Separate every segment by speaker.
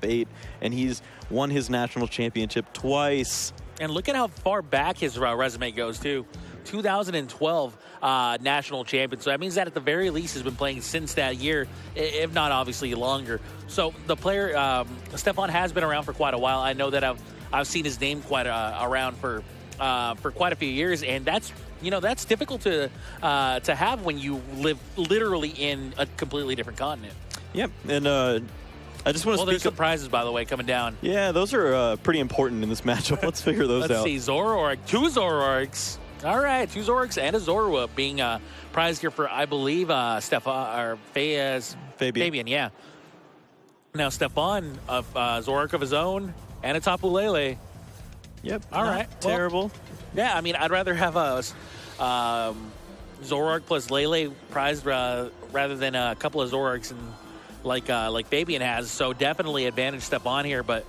Speaker 1: 8, and he's won his national championship twice.
Speaker 2: And look at how far back his resume goes, too. 2012 national champion. So that means that at the very least he's been playing since that year, if not obviously longer. So the player, Stephane, has been around for quite a while. I know that I've seen his name quite around for quite a few years, and that's difficult to have when you live literally in a completely different continent.
Speaker 1: Yep, and I just want to speak.
Speaker 2: There's some prizes, by the way, coming down.
Speaker 1: Yeah, those are pretty important in this matchup. Let's figure those out.
Speaker 2: Let's see, Zoroark, 2 Zoroarks. All right, 2 Zoroarks and a Zorua being prized here for, I believe, Fabien, yeah. Now, Stephane, Zoroark of his own, and a Tapu Lele.
Speaker 1: Yep.
Speaker 2: All right.
Speaker 1: Terrible.
Speaker 2: Well, yeah, I mean, I'd rather have a Zoroark plus Lele prized rather than a couple of Zoroarks and like Fabien has. So definitely advantage Stephane here, but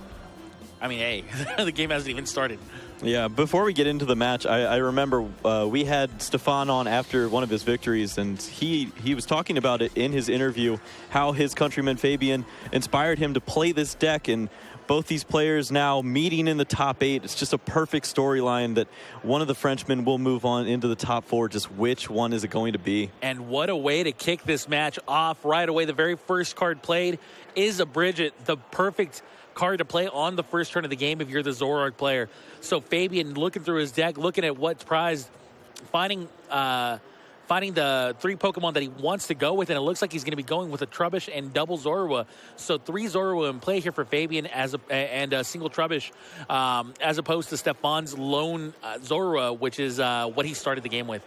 Speaker 2: I mean, hey, the game hasn't even started.
Speaker 1: Yeah, before we get into the match, I remember we had Stephane on after one of his victories, and he was talking about it in his interview, how his countryman Fabien inspired him to play this deck, and both these players now meeting in the top 8. It's just a perfect storyline that one of the Frenchmen will move on into the top 4. Just which one is it going to be?
Speaker 2: And what a way to kick this match off right away. The very first card played is a Bridget, the perfect card to play on the first turn of the game if you're the Zoroark player. So Fabien looking through his deck, looking at what's prized, finding the 3 Pokemon that he wants to go with, and it looks like he's going to be going with a Trubbish and double Zorua. So 3 Zorua in play here for Fabien and a single Trubbish, as opposed to Stephane's lone Zorua, which is what he started the game with.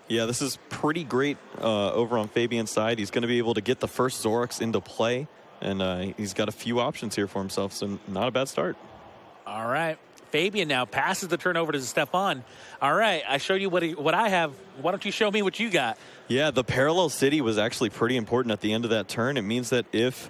Speaker 1: Yeah, this is pretty great over on Fabien's side. He's going to be able to get the first Zoroarks into play, and he's got a few options here for himself, so not a bad start.
Speaker 2: All right. Fabien now passes the turn over to Stephane. All right, I showed you what I have. Why don't you show me what you got?
Speaker 1: Yeah, the Parallel City was actually pretty important at the end of that turn. It means that if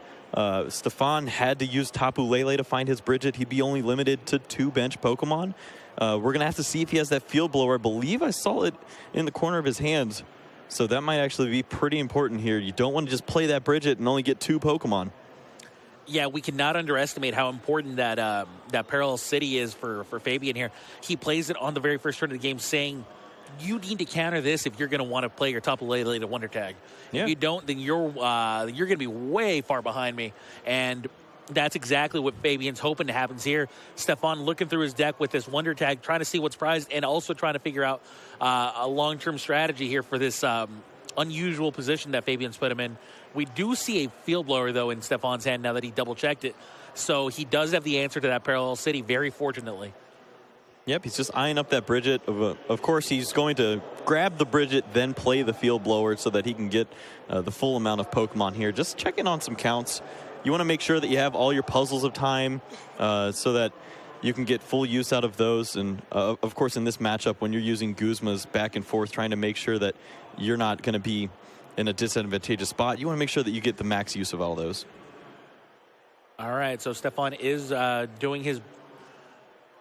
Speaker 1: Stephane had to use Tapu Lele to find his Bridget, he'd be only limited to 2 bench Pokemon. We're going to have to see if he has that Field Blower. I believe I saw it in the corner of his hands, so that might actually be pretty important here. You don't want to just play that Bridget and only get 2 Pokemon.
Speaker 2: Yeah, we cannot underestimate how important that Parallel City is for Fabien here. He plays it on the very first turn of the game, saying, you need to counter this if you're going to want to play your Tapu Lele to Wonder Tag.
Speaker 1: Yeah.
Speaker 2: If you don't, then you're going to be way far behind me. And that's exactly what Fabien's hoping to happen here. Stephane looking through his deck with this Wonder Tag, trying to see what's prized, and also trying to figure out a long-term strategy here for this unusual position that Fabien's put him in. We do see a Field Blower, though, in Stephane's hand now that he double-checked it. So he does have the answer to that Parallel City, very fortunately.
Speaker 1: Yep, he's just eyeing up that Bridget. Of course, he's going to grab the Bridget, then play the Field Blower so that he can get the full amount of Pokemon here. Just checking on some counts. You want to make sure that you have all your puzzles of time so that you can get full use out of those. And, of course, in this matchup, when you're using Guzmas back and forth, trying to make sure that you're not going to be in a disadvantageous spot, you want to make sure that you get the max use of all those.
Speaker 2: All right, so Stephane is doing his...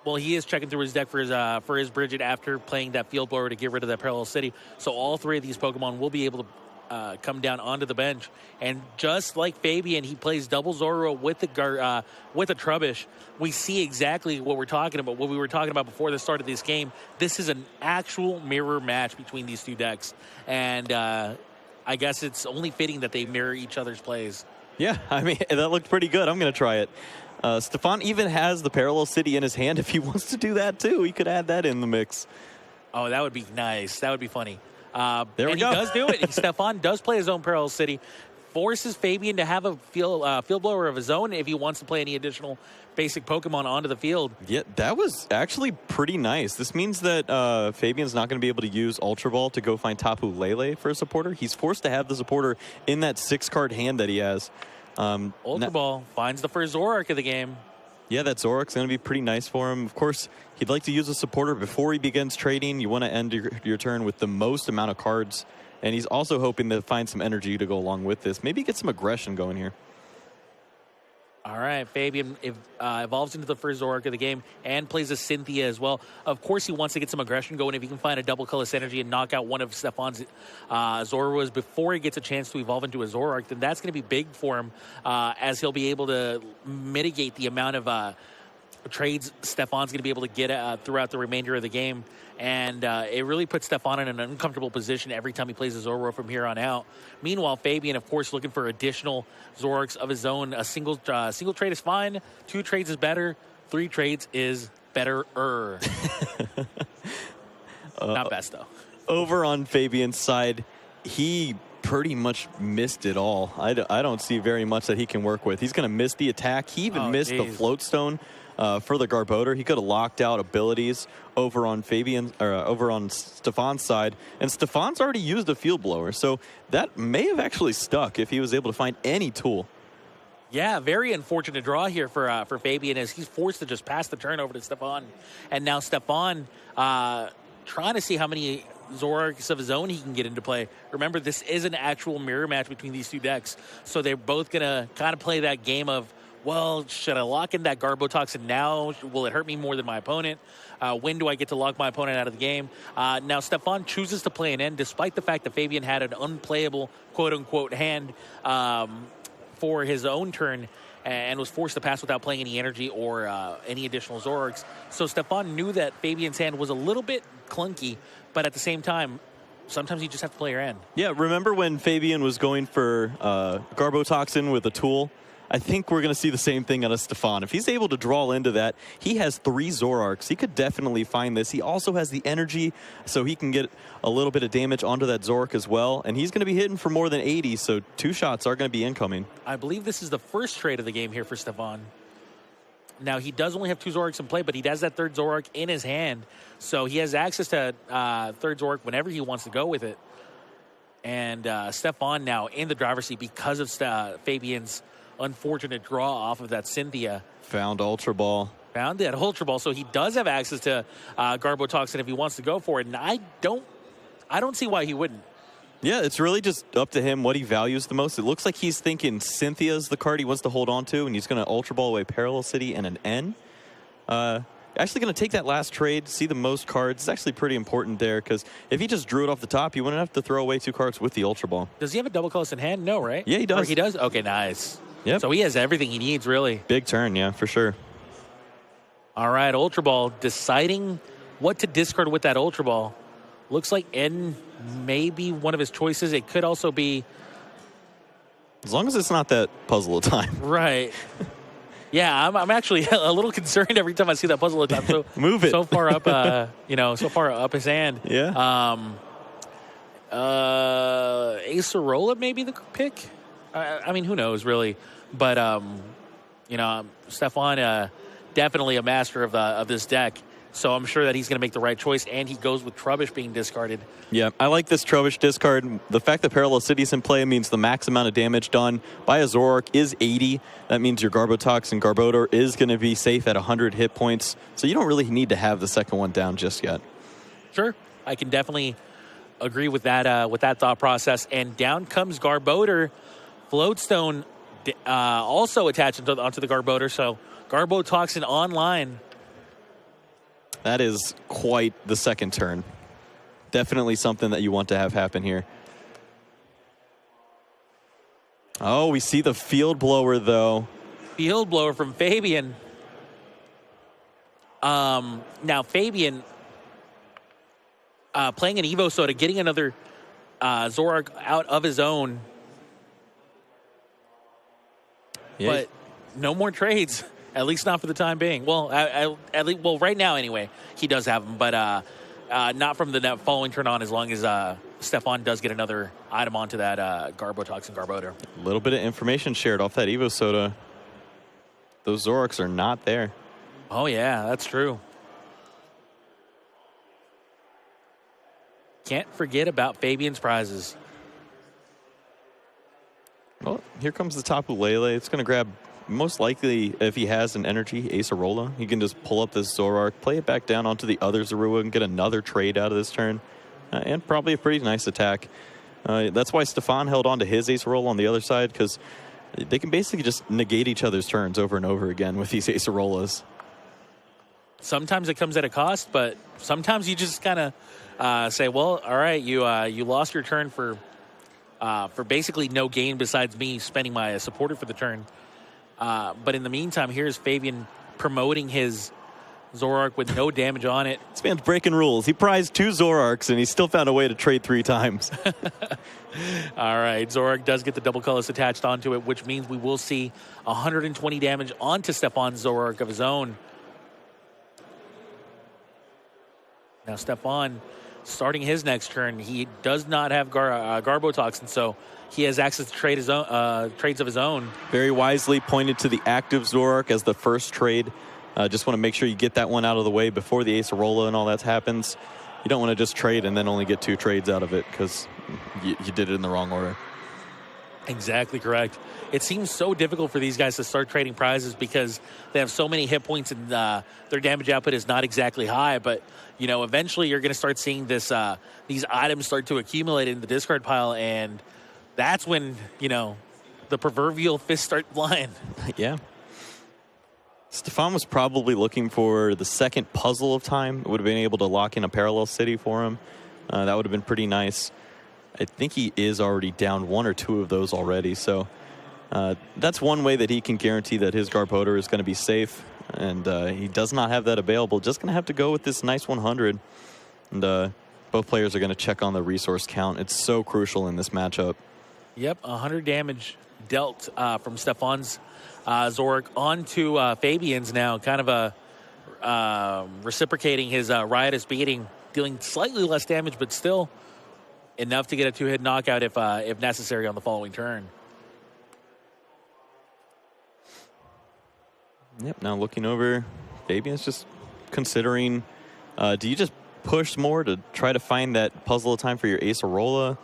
Speaker 2: Well, he is checking through his deck for his Bridget after playing that Field Blower to get rid of that Parallel City. So all 3 of these Pokemon will be able to come down onto the bench. And just like Fabien, he plays double Zorua with a Trubbish. We see exactly what we're talking about, what we were talking about before the start of this game. This is an actual mirror match between these 2 decks. And I guess it's only fitting that they mirror each other's plays.
Speaker 1: Yeah, I mean, that looked pretty good. I'm going to try it. Stephane even has the Parallel City in his hand. If he wants to do that, too, he could add that in the mix.
Speaker 2: Oh, that would be nice. That would be funny.
Speaker 1: There we go.
Speaker 2: He does do it. Stephane does play his own Parallel City, forces Fabien to have a Field Blower of his own if he wants to play any additional basic Pokemon onto the field.
Speaker 1: Yeah, that was actually pretty nice. This means that Fabien's not going to be able to use Ultra Ball to go find Tapu Lele for a supporter. He's forced to have the supporter in that 6-card hand that he has.
Speaker 2: Ultra Ball finds the first Zoroark of the game.
Speaker 1: Yeah, that Zoroark's going to be pretty nice for him. Of course, he'd like to use a supporter before he begins trading. You want to end your turn with the most amount of cards. And he's also hoping to find some energy to go along with this. Maybe get some aggression going here.
Speaker 2: All right, Fabien evolves into the first Zoroark of the game and plays a Cynthia as well. Of course, he wants to get some aggression going. If he can find a double colorless energy and knock out one of Stephane's Zoruas before he gets a chance to evolve into a Zoroark, then that's going to be big for him as he'll be able to mitigate the amount of trades Stephane's going to be able to get throughout the remainder of the game. And it really puts Stephane in an uncomfortable position every time he plays a Zoroark from here on out. Meanwhile, Fabien, of course, looking for additional Zoroarks of his own. A single trade is fine. 2 trades is better. 3 trades is better-er. Not best, though.
Speaker 1: Over on Fabian's side, he pretty much missed it all. I don't see very much that he can work with. He's going to miss the attack. He even missed the float stone. For the Garbodor, he could have locked out abilities over on over on Stephane's side, and Stephane's already used a field blower, so that may have actually stuck if he was able to find any tool.
Speaker 2: Yeah, very unfortunate draw here for Fabien as he's forced to just pass the turn over to Stephane, and now Stephane trying to see how many Zoroarks of his own he can get into play. Remember, this is an actual mirror match between these 2 decks, so they're both gonna kind of play that game of, well, should I lock in that Garbotoxin now? Will it hurt me more than my opponent? When do I get to lock my opponent out of the game? Now, Stephane chooses to play an end, despite the fact that Fabien had an unplayable, quote-unquote, hand for his own turn and was forced to pass without playing any energy or any additional Zoroarks. So Stephane knew that Fabien's hand was a little bit clunky, but at the same time, sometimes you just have to play your end.
Speaker 1: Yeah, remember when Fabien was going for Garbotoxin with a tool? I think we're going to see the same thing out of Stephane. If he's able to draw into that, he has 3 Zoroarks. He could definitely find this. He also has the energy, so he can get a little bit of damage onto that Zoroark as well. And he's going to be hitting for more than 80, so 2 shots are going to be incoming.
Speaker 2: I believe this is the first trade of the game here for Stephane. Now, he does only have 2 Zoroarks in play, but he has that 3rd Zoroark in his hand. So he has access to 3rd Zoroark whenever he wants to go with it. And Stephane now in the driver's seat because of Fabien's unfortunate draw off of that Cynthia.
Speaker 1: Found Ultra Ball.
Speaker 2: Found that Ultra Ball, so he does have access to Garbotoxin if he wants to go for it, and I don't see why he wouldn't.
Speaker 1: Yeah, it's really just up to him what he values the most. It looks like he's thinking Cynthia's the card he wants to hold on to, and he's going to Ultra Ball away Parallel City and an N. Actually going to take that last trade, see the most cards. It's actually pretty important there, because if he just drew it off the top, he wouldn't have to throw away 2 cards with the Ultra Ball.
Speaker 2: Does he have a double colorless in hand? No, right?
Speaker 1: Yeah, he does.
Speaker 2: Or he does? Okay, nice.
Speaker 1: Yep.
Speaker 2: So he has everything he needs, really.
Speaker 1: Big turn, yeah, for sure.
Speaker 2: All right, Ultra Ball deciding what to discard with that Ultra Ball. Looks like N may be one of his choices. It could also be...
Speaker 1: As long as it's not that puzzle of time.
Speaker 2: Right. Yeah, I'm actually a little concerned every time I see that puzzle of time. So,
Speaker 1: Move it.
Speaker 2: So far up, so far up his hand.
Speaker 1: Yeah.
Speaker 2: Acerola may be the pick. I mean, who knows, really? But, Stephane, definitely a master of this deck. So I'm sure that he's going to make the right choice, and he goes with Trubbish being discarded.
Speaker 1: Yeah, I like this Trubbish discard. The fact that Parallel City's in play means the max amount of damage done by a Zoroark is 80. That means your Garbotox and Garbodor is going to be safe at 100 hit points. So you don't really need to have the second one down just yet.
Speaker 2: Sure, I can definitely agree with that thought process. And down comes Garbodor. Floatstone also attached onto the Garbodor, so Garbotoxin online.
Speaker 1: That is quite the second turn. Definitely something that you want to have happen here. Oh, we see the Field Blower, though.
Speaker 2: Field Blower from Fabien. Now, Fabien playing an Evo Soda, getting another Zoroark out of his own.
Speaker 1: Yeah.
Speaker 2: But no more trades, at least not for the time being. Well, at least, right now anyway, he does have them, but not from the following turn on. As long as Stephane does get another item onto that Garbotox and Garbodor.
Speaker 1: A little bit of information shared off that Evo Soda. Those Zoroarks are not there.
Speaker 2: Oh yeah, that's true. Can't forget about Fabien's prizes.
Speaker 1: Well, here comes the Tapu Lele. It's going to grab, most likely, if he has an energy, Acerola. He can just pull up this Zoroark, play it back down onto the other Zorua, and get another trade out of this turn. And probably a pretty nice attack. That's why Stephane held on to his Acerola on the other side, because they can basically just negate each other's turns over and over again with these Acerolas.
Speaker 2: Sometimes it comes at a cost, but sometimes you just kind of say, well, all right, you lost your turn for basically no gain besides me spending my supporter for the turn. But in the meantime, here's Fabien promoting his Zoroark with no damage on it.
Speaker 1: This man's breaking rules. He prized 2 Zoroarks, and he still found a way to trade 3 times.
Speaker 2: All right, Zoroark does get the double colors attached onto it, which means we will see 120 damage onto Stephane's Zoroark of his own. Now Stephane, starting his next turn, he does not have Garbotoxin, so he has access to trades of his own.
Speaker 1: Very wisely pointed to the active Zoroark as the first trade. Just want to make sure you get that one out of the way before the Acerola and all that happens. You don't want to just trade and then only get 2 trades out of it because you did it in the wrong order.
Speaker 2: Exactly correct. It seems so difficult for these guys to start trading prizes because they have so many hit points and their damage output is not exactly high. But, you know, eventually you're going to start seeing this these items start to accumulate in the discard pile, and that's when, you know, the proverbial fists start flying.
Speaker 1: Yeah. Stephane was probably looking for the second puzzle of time. Would have been able to lock in a parallel city for him. That would have been pretty nice. I think he is already down 1 or 2 of those already. So that's one way that he can guarantee that his Garbodor is going to be safe. And he does not have that available. Just going to have to go with this nice 100. And both players are going to check on the resource count. It's so crucial in this matchup.
Speaker 2: Yep, 100 damage dealt from Stephane's Zoroark onto Fabien's now, kind of reciprocating his riotous beating, dealing slightly less damage, but still enough to get a 2-hit knockout if necessary on the following turn.
Speaker 1: Yep, now looking over, Fabien's just considering, do you just push more to try to find that puzzle of time for your Acerola?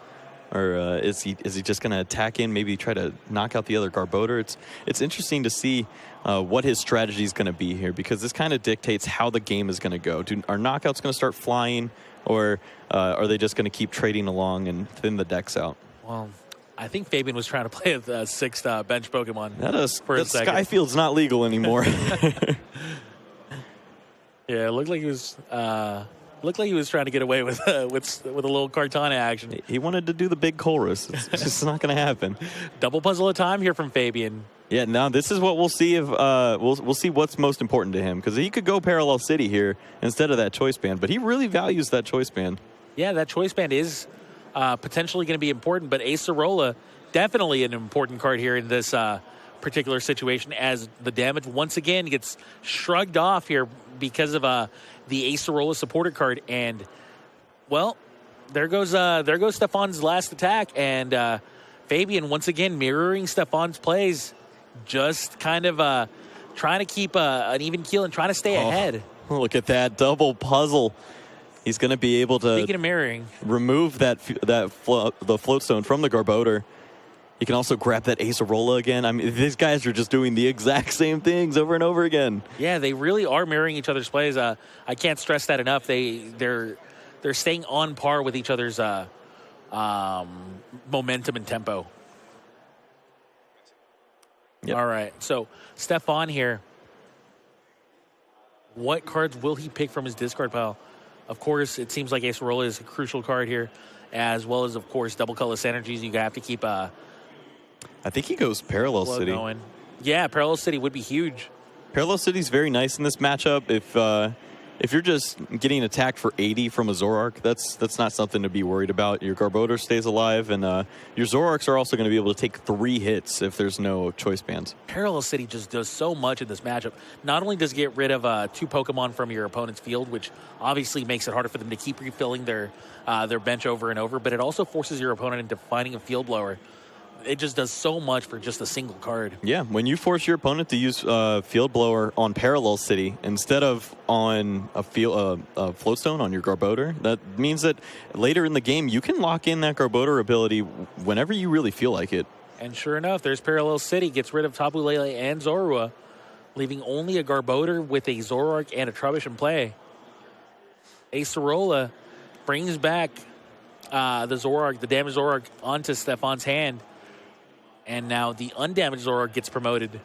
Speaker 1: Or is he just going to attack in, maybe try to knock out the other Garbodor? It's interesting to see what his strategy is going to be here, because this kind of dictates how the game is going to go. Are knockouts going to start flying, or are they just going to keep trading along and thin the decks out?
Speaker 2: Well, I think Fabien was trying to play the 6th bench Pokemon.
Speaker 1: That Skyfield's not legal anymore.
Speaker 2: Yeah, it looked like he was... Looked like he was trying to get away with a little Kartana action.
Speaker 1: He wanted to do the big chorus. It's just not going to happen.
Speaker 2: Double puzzle of time here from Fabien.
Speaker 1: Yeah, now this is what we'll see if we'll see what's most important to him, because he could go Parallel City here instead of that choice band, but he really values that choice band.
Speaker 2: Yeah, that choice band is potentially going to be important, but Acerola definitely an important card here in this particular situation, as the damage once again gets shrugged off here because of the Acerola supporter card. And well, there goes Stephane's last attack, and Fabien once again mirroring Stephane's plays, just kind of trying to keep an even keel and trying to stay ahead.
Speaker 1: Look at that double puzzle. He's going to be able to,
Speaker 2: speaking of mirroring,
Speaker 1: remove the float stone from the Garbodor. He can also grab that Acerola again. I mean, these guys are just doing the exact same things over and over again.
Speaker 2: Yeah, they really are mirroring each other's plays. I can't stress that enough. They're staying on par with each other's momentum and tempo. Yep. All right, so Stephane here. What cards will he pick from his discard pile? Of course, it seems like Acerola is a crucial card here, as well as, of course, double colorless energies. You have to keep
Speaker 1: I think he goes Parallel City.
Speaker 2: Going. Yeah, Parallel City would be huge.
Speaker 1: Parallel City's very nice in this matchup. If you're just getting attacked for 80 from a Zoroark, that's not something to be worried about. Your Garbodor stays alive, and your Zoroarks are also going to be able to take 3 hits if there's no choice bands.
Speaker 2: Parallel City just does so much in this matchup. Not only does it get rid of 2 Pokemon from your opponent's field, which obviously makes it harder for them to keep refilling their bench over and over, but it also forces your opponent into finding a field blower. It just does so much for just a single card.
Speaker 1: Yeah, when you force your opponent to use Field Blower on Parallel City instead of on a Float Stone on your Garbodor, that means that later in the game you can lock in that Garbodor ability whenever you really feel like it.
Speaker 2: And sure enough, there's Parallel City, gets rid of Tapu Lele and Zorua, leaving only a Garbodor with a Zoroark and a Trubbish in play. Acerola brings back the damaged Zoroark onto Stephane's hand. And now the undamaged Zoroark gets promoted.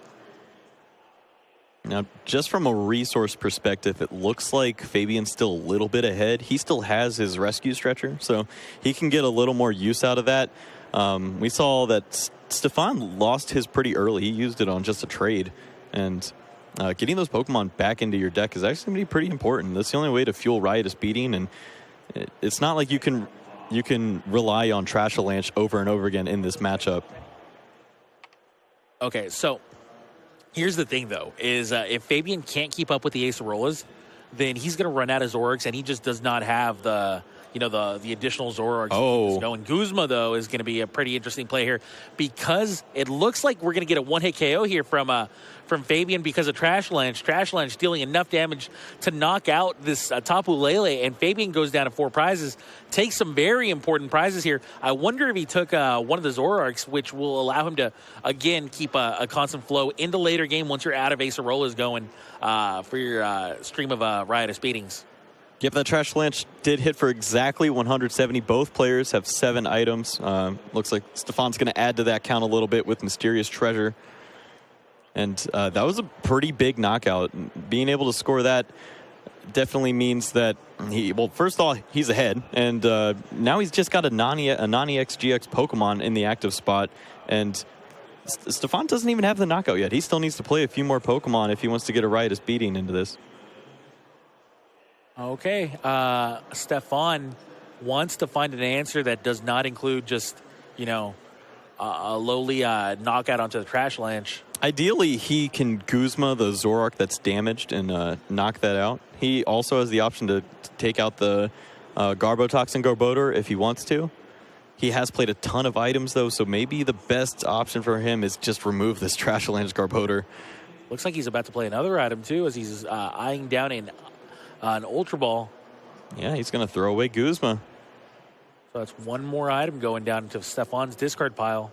Speaker 1: Now, just from a resource perspective, it looks like Fabian's still a little bit ahead. He still has his rescue stretcher, so he can get a little more use out of that. We saw that Stephane lost his pretty early. He used it on just a trade, and getting those Pokemon back into your deck is actually going to be pretty important. That's the only way to fuel Riotous Beating, and it's not like you can rely on Trash Avalanche over and over again in this matchup.
Speaker 2: Okay, so here's the thing, though, is if Fabien can't keep up with the Acerolas, then he's going to run out of Zoroarks, and he just does not have the additional Zoroarks.
Speaker 1: Oh.
Speaker 2: And Guzma, though, is going to be a pretty interesting play here because it looks like we're going to get a one-hit KO here from Fabien because of Trash Avalanche. Trash Avalanche dealing enough damage to knock out this Tapu Lele, and Fabien goes down to 4 prizes, takes some very important prizes here. I wonder if he took one of the Zoroarks, which will allow him to, again, keep a constant flow in the later game once you're out of Acerolas going for your stream of Riotous Beatings.
Speaker 1: Yep, that Trash Avalanche did hit for exactly 170. Both players have 7 items. Looks like Stephane's going to add to that count a little bit with Mysterious Treasure. And that was a pretty big knockout. Being able to score that definitely means that first of all, he's ahead. And now he's just got a non-EX GX Pokemon in the active spot. And Stephane doesn't even have the knockout yet. He still needs to play a few more Pokemon if he wants to get a Riotous Beating into this.
Speaker 2: Okay, Stephane wants to find an answer that does not include just, a lowly knockout onto the Trash Avalanche.
Speaker 1: Ideally, he can Guzma the Zoroark that's damaged and knock that out. He also has the option to take out the Garbotoxin Garbodor if he wants to. He has played a ton of items, though, so maybe the best option for him is just remove this Trash Avalanche Garbodor.
Speaker 2: Looks like he's about to play another item, too, as he's eyeing down an Ultra Ball.
Speaker 1: Yeah, he's going to throw away Guzma.
Speaker 2: So that's one more item going down into Stephane's discard pile.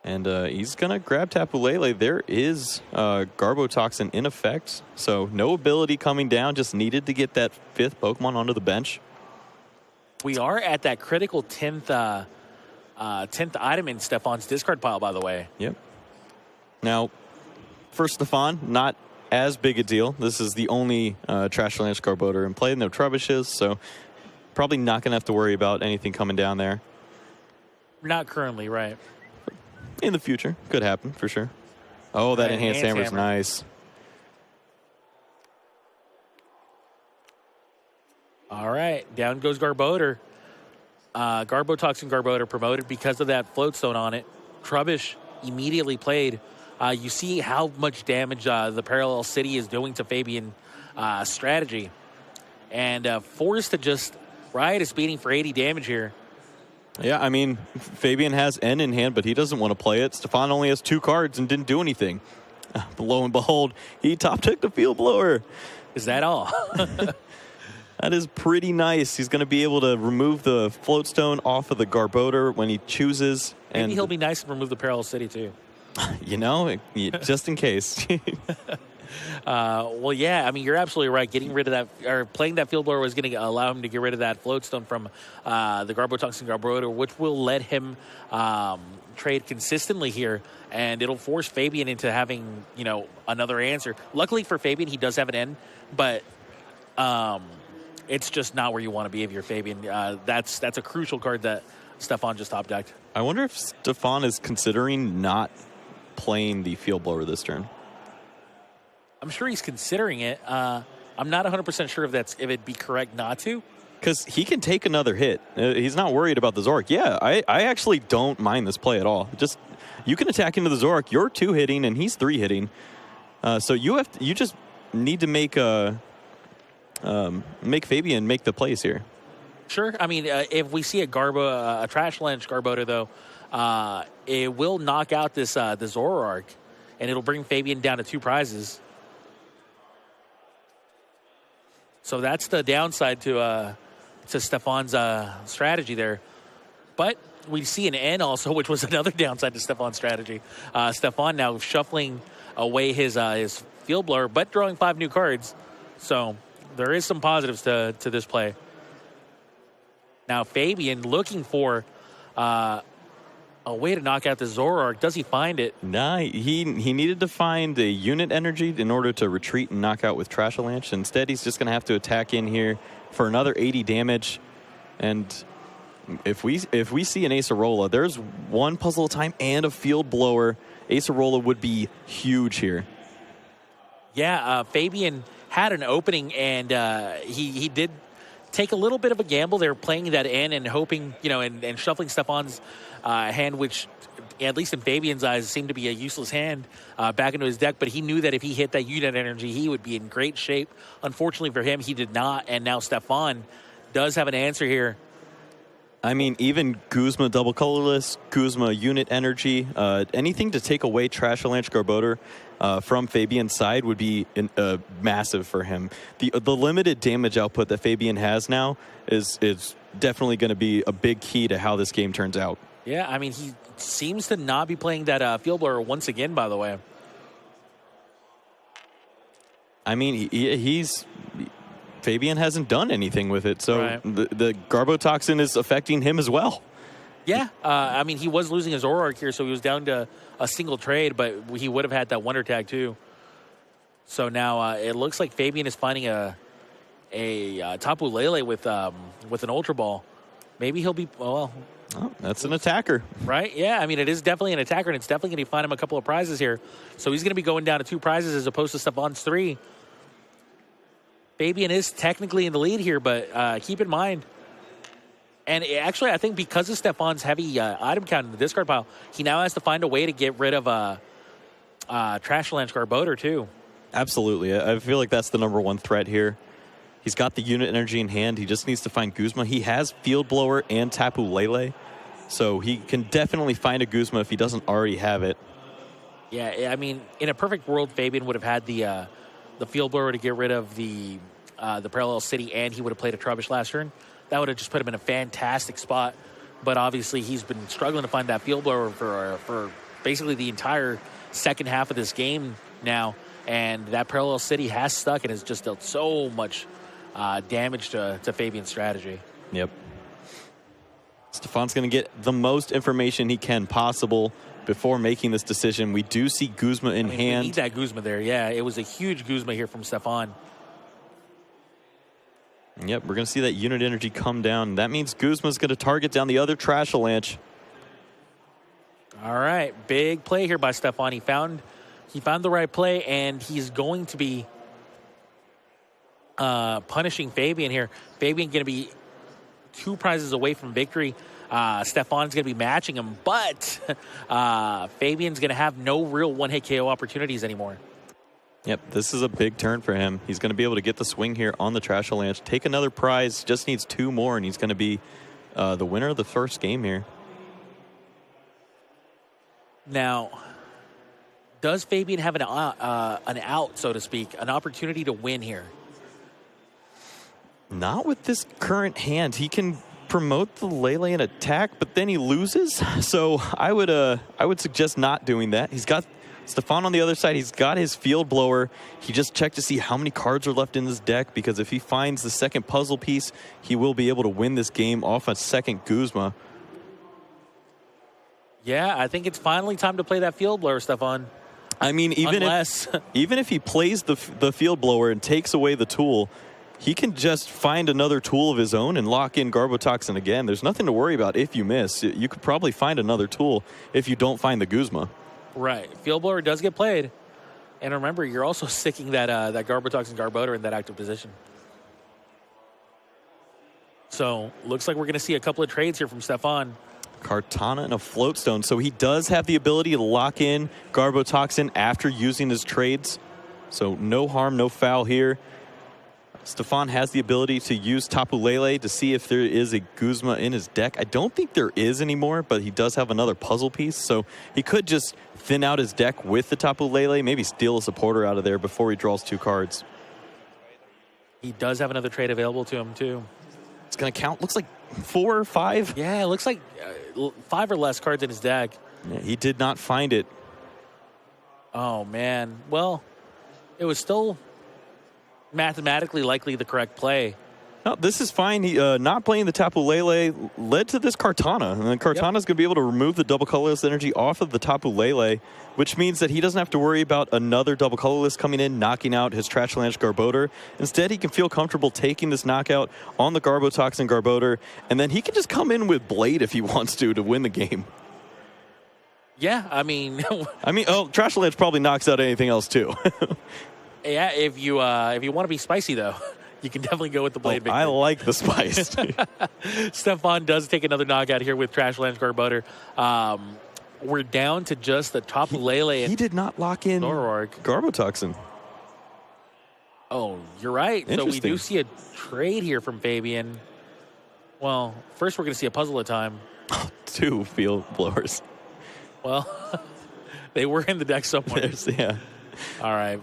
Speaker 1: And he's going to grab Tapu Lele. There is Garbotoxin in effect, so no ability coming down, just needed to get that 5th Pokemon onto the bench.
Speaker 2: We are at that critical 10th item in Stephane's discard pile, by the way.
Speaker 1: Yep. Now, for Stephane, not as big a deal. This is the only Trash Avalanche Garbodor in play. No Trebushes, so probably not going to have to worry about anything coming down there.
Speaker 2: Not currently, right.
Speaker 1: In the future. Could happen, for sure. Oh, that Enhanced Hammer is nice.
Speaker 2: All right, down goes Garbodor. Garbotoxin Garbodor promoted because of that Floatstone on it. Trubbish immediately played. You see how much damage the Parallel City is doing to Fabien strategy. And forced to just Riotous Beating for 80 damage here.
Speaker 1: Yeah, I mean, Fabien has N in hand, but he doesn't want to play it. Stephane only has 2 cards and didn't do anything. But lo and behold, he top-ticked the Field Blower.
Speaker 2: Is that all?
Speaker 1: That is pretty nice. He's going to be able to remove the Floatstone off of the Garbodor when he chooses.
Speaker 2: Maybe he'll be nice and remove the Parallel City, too.
Speaker 1: Just in case.
Speaker 2: Well, yeah, I mean, you're absolutely right. Getting rid of that, or playing that Field Blower is going to allow him to get rid of that Floatstone from the Garbotoxin Garbodor, which will let him trade consistently here, and it'll force Fabien into having, another answer. Luckily for Fabien, he does have an N, but it's just not where you want to be if you're Fabien. That's a crucial card that Stephane just top-decked.
Speaker 1: I wonder if Stephane is considering not playing the Field Blower this turn.
Speaker 2: I'm sure he's considering it. I'm not 100% sure if it'd be correct not to.
Speaker 1: Because he can take another hit. He's not worried about the Zoroark. Yeah, I actually don't mind this play at all. Just, you can attack into the Zoroark. You're 2-hitting and he's 3-hitting. So you just need to make Fabien make the plays here.
Speaker 2: Sure. I mean, if we see a Trash Avalanche Garbodor, though, it will knock out the Zoroark, and it'll bring Fabien down to 2 prizes. So that's the downside to Stephane's strategy there. But we see an N also, which was another downside to Stephane's strategy. Stephane now shuffling away his Field Blower, but drawing 5 new cards. So there is some positives to this play. Now Fabien looking for A way to knock out the Zoroark. Does he find it?
Speaker 1: Nah, he needed to find a unit energy in order to retreat and knock out with Trash Avalanche. Instead, he's just going to have to attack in here for another 80 damage. And if we see an Acerola, there's one puzzle at a time and a Field Blower. Acerola would be huge here.
Speaker 2: Yeah, Fabien had an opening, and he did take a little bit of a gamble. They were playing that in and hoping, and shuffling Stephane's hand, which at least in Fabian's eyes seemed to be a useless hand, back into his deck. But he knew that if he hit that unit energy, he would be in great shape. Unfortunately for him, he did not, and now Stephane does have an answer here.
Speaker 1: I mean, even Guzma double colorless, Guzma unit energy, anything to take away Trash Avalanche Garbodor from Fabian's side would be massive for him. The limited damage output that Fabien has now is definitely going to be a big key to how this game turns out.
Speaker 2: Yeah, I mean, he seems to not be playing that Field Blower once again, by the way.
Speaker 1: I mean, Fabien hasn't done anything with it, so
Speaker 2: right.
Speaker 1: the Garbotoxin is affecting him as well.
Speaker 2: Yeah, I mean, he was losing his Zoroark here, so he was down to a single trade, but he would have had that Wonder Tag too. So now it looks like Fabien is finding a Tapu Lele with an Ultra Ball. Maybe he'll be, well...
Speaker 1: Oh, that's an attacker.
Speaker 2: Right? Yeah, I mean, it is definitely an attacker, and it's definitely going to find him a couple of prizes here. So he's going to be going down to 2 prizes as opposed to Stephane's 3. Fabien is technically in the lead here, but keep in mind, and actually I think because of Stephane's heavy item count in the discard pile, he now has to find a way to get rid of Trash Avalanche Garbodor too.
Speaker 1: Absolutely. I feel like that's the number one threat here. He's got the unit energy in hand. He just needs to find Guzma. He has Field Blower and Tapu Lele, so he can definitely find a Guzma if he doesn't already have it.
Speaker 2: Yeah, I mean, in a perfect world, Fabien would have had the Field Blower to get rid of the Parallel City, and he would have played a Trubbish last turn. That would have just put him in a fantastic spot. But obviously, he's been struggling to find that Field Blower for basically the entire second half of this game now. And that Parallel City has stuck and has just dealt so much damage to Fabian's strategy.
Speaker 1: Yep. Stephane's going to get the most information he can possible before making this decision. We do see Guzma in hand.
Speaker 2: We need that Guzma there. Yeah, it was a huge Guzma here from Stephane.
Speaker 1: Yep, we're going to see that unit energy come down. That means Guzma's going to target down the other Trash Avalanche.
Speaker 2: All right, big play here by Stephane. He found the right play, and he's going to be punishing Fabien here. Fabien going to be 2 prizes away from victory. Stephane's going to be matching him, but Fabian's going to have no real one-hit KO opportunities anymore.
Speaker 1: Yep, this is a big turn for him. He's going to be able to get the swing here on the Trash Avalanche, take another prize, just needs 2 more, and he's going to be the winner of the first game here.
Speaker 2: Now, does Fabien have an out, so to speak, an opportunity to win here?
Speaker 1: Not with this current hand. He can promote the Lele and attack, but then he loses. So I would suggest not doing that. He's got Stephane on the other side. He's got his Field Blower. He just checked to see how many cards are left in this deck, because if he finds the second puzzle piece, he will be able to win this game off a second Guzma.
Speaker 2: Yeah, I think it's finally time to play that Field Blower, Stephane.
Speaker 1: I mean, even if he plays the Field Blower and takes away the tool, he can just find another tool of his own and lock in Garbotoxin again. There's nothing to worry about if you miss. You could probably find another tool if you don't find the Guzma.
Speaker 2: Right. Field Blower does get played. And remember, you're also sticking that Garbotoxin Garbodor in that active position. So, looks like we're going to see a couple of trades here from Stephane.
Speaker 1: Kartana and a Floatstone. So he does have the ability to lock in Garbotoxin after using his trades. So no harm, no foul here. Stephane has the ability to use Tapu Lele to see if there is a Guzma in his deck. I don't think there is anymore, but he does have another puzzle piece. So he could just thin out his deck with the Tapu Lele, maybe steal a supporter out of there before he draws 2 cards.
Speaker 2: He does have another trade available to him, too.
Speaker 1: It's going to count, looks like 4 or 5.
Speaker 2: Yeah, it looks like 5 or less cards in his deck.
Speaker 1: Yeah, he did not find it.
Speaker 2: Oh, man. Well, it was still mathematically likely the correct play.
Speaker 1: No, this is fine. He not playing the Tapu Lele led to this Kartana, and then Kartana's going to be able to remove the double colorless energy off of the Tapu Lele, which means that he doesn't have to worry about another double colorless coming in, knocking out his Trashalanche Garbodor. Instead, he can feel comfortable taking this knockout on the Garbotoxin Garbodor, and then he can just come in with Blade if he wants to win the game.
Speaker 2: Yeah, I mean,
Speaker 1: Trashalanche probably knocks out anything else too.
Speaker 2: Yeah, if you want to be spicy though. You can definitely go with the Blade victory.
Speaker 1: I like the spice.
Speaker 2: Stephane does take another knockout here with Trashalanche Garbodor. We're down to just the Tapu Lele.
Speaker 1: He did not lock in
Speaker 2: Zoroark.
Speaker 1: Garbotoxin.
Speaker 2: Oh, you're right. So we do see a trade here from Fabien. Well, first we're going to see a puzzle at time.
Speaker 1: 2 field blowers.
Speaker 2: Well, they were in the deck somewhere.
Speaker 1: Yeah.
Speaker 2: All right.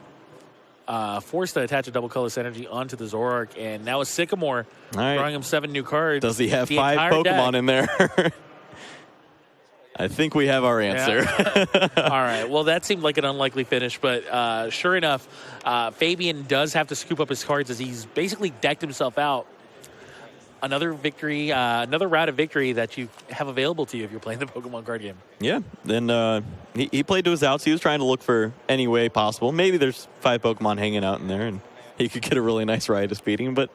Speaker 2: Forced to attach a double colorless energy onto the Zoroark, and now a Sycamore, drawing him 7 new cards.
Speaker 1: Does he have 5 Pokemon in there? I think we have our answer.
Speaker 2: Yeah. All right. Well, that seemed like an unlikely finish, but sure enough, Fabien does have to scoop up his cards as he's basically decked himself out. Another victory, another route of victory that you have available to you if you're playing the Pokemon card game.
Speaker 1: Yeah, then he played to his outs. He was trying to look for any way possible. Maybe there's 5 Pokemon hanging out in there, and he could get a really nice Riotous beating. But,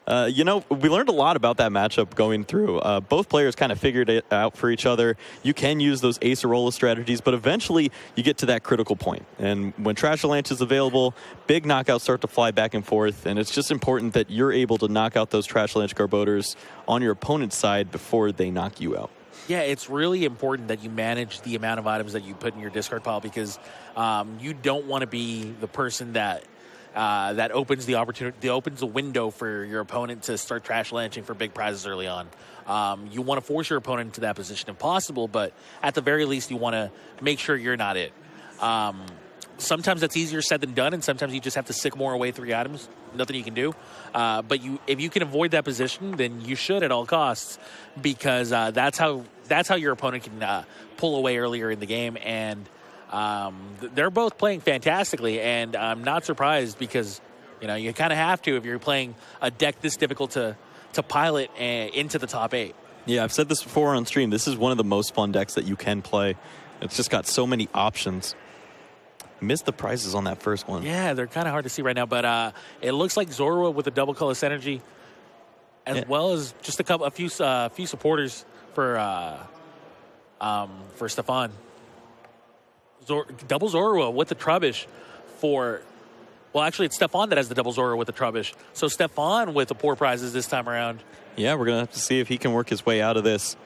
Speaker 1: we learned a lot about that matchup going through. Both players kind of figured it out for each other. You can use those Acerola strategies, but eventually you get to that critical point. And when Trashalanche is available, big knockouts start to fly back and forth, and it's just important that you're able to knock out those Trashalanche Garbodors on your opponent's side before they knock you out.
Speaker 2: Yeah, it's really important that you manage the amount of items that you put in your discard pile because you don't want to be the person that opens the opportunity, opens a window for your opponent to start Trashalanching for big prizes early on. You want to force your opponent into that position if possible, but at the very least, you want to make sure you're not it. Sometimes that's easier said than done, and sometimes you just have to Sycamore away 3 items. Nothing you can do. But if you can avoid that position, then you should at all costs, because that's how your opponent can pull away earlier in the game. And they're both playing fantastically, and I'm not surprised because you kind of have to if you're playing a deck this difficult to pilot into the top 8.
Speaker 1: Yeah, I've said this before on stream. This is one of the most fun decks that you can play. It's just got so many options. Missed the prizes on that first one.
Speaker 2: Yeah, they're kind of hard to see right now, but it looks like Zorua with a double colorless energy, as well as just a few supporters for Stephane. Double Zorua with the Trubbish actually it's Stephane that has the double Zorua with the Trubbish. So Stephane with the poor prizes this time around.
Speaker 1: Yeah, we're going to have to see if he can work his way out of this.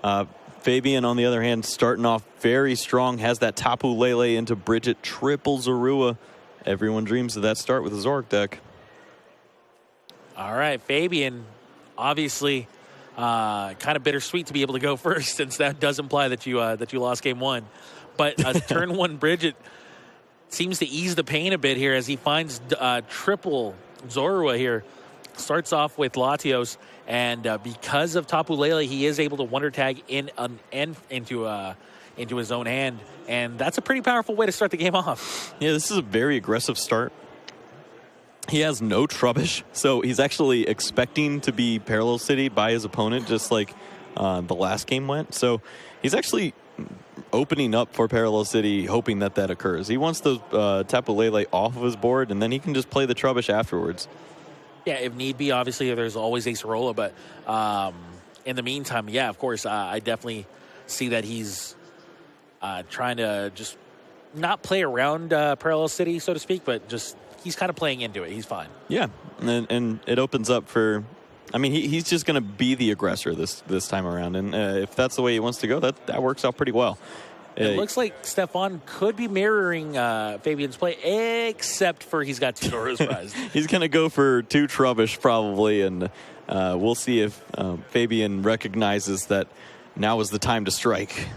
Speaker 1: Fabien, on the other hand, starting off very strong, has that Tapu Lele into Bridget, triple Zorua. Everyone dreams of that start with a Zoroark deck.
Speaker 2: All right, Fabien, obviously kind of bittersweet to be able to go first, since that does imply that you lost game 1. But turn 1 Bridget seems to ease the pain a bit here as he finds triple Zorua here. Starts off with Latios, and because of Tapu Lele, he is able to Wonder Tag into his own hand, and that's a pretty powerful way to start the game off.
Speaker 1: Yeah, this is a very aggressive start. He has no Trubbish, so he's actually expecting to be Parallel City by his opponent, just like the last game went. So he's actually opening up for Parallel City, hoping that occurs. He wants those Tapu Lele off of his board, and then he can just play the Trubbish afterwards.
Speaker 2: Yeah, if need be, obviously there's always Acerola, but in the meantime, yeah, of course, I definitely see that he's trying to just not play around Parallel City, so to speak, but just he's kind of playing into it. He's fine.
Speaker 1: Yeah, and it opens up for, he's just going to be the aggressor this time around, and if that's the way he wants to go, that works out pretty well.
Speaker 2: It looks like Stephane could be mirroring Fabien's play, except for he's got 2 Zoruas prized. He's
Speaker 1: going to go for 2 Trubbish probably, and we'll see if Fabien recognizes that now is the time to strike.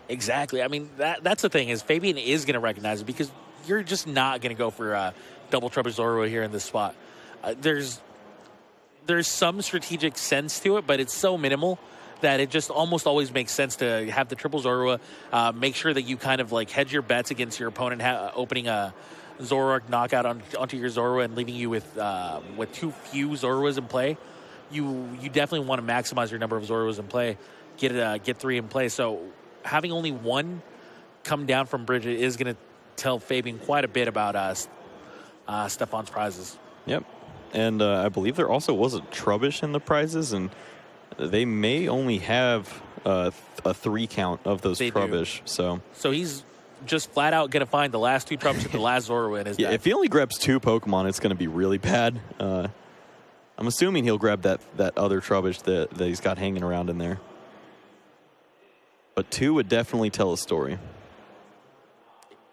Speaker 2: Exactly. That's the thing, is Fabien is going to recognize it, because you're just not going to go for double Trubbish Zorua here in this spot. There's some strategic sense to it, but it's so minimal that it just almost always makes sense to have the triple Zorua. Make sure that you kind of like hedge your bets against your opponent opening a Zoroark knockout onto your Zorua and leaving you with too few Zoruas in play, you definitely want to maximize your number of Zoruas in play, get 3 in play. So having only 1 come down from Bridget is going to tell Fabien quite a bit about Stephane's prizes.
Speaker 1: Yep. And I believe there also was a Trubbish in the prizes, and they may only have a 3 count of those Trubbish. So
Speaker 2: he's just flat out going to find the last 2 Trubbish at the last Zorua in his deck.
Speaker 1: If he only grabs 2 Pokemon, it's going to be really bad. I'm assuming he'll grab that other Trubbish that he's got hanging around in there. But 2 would definitely tell a story.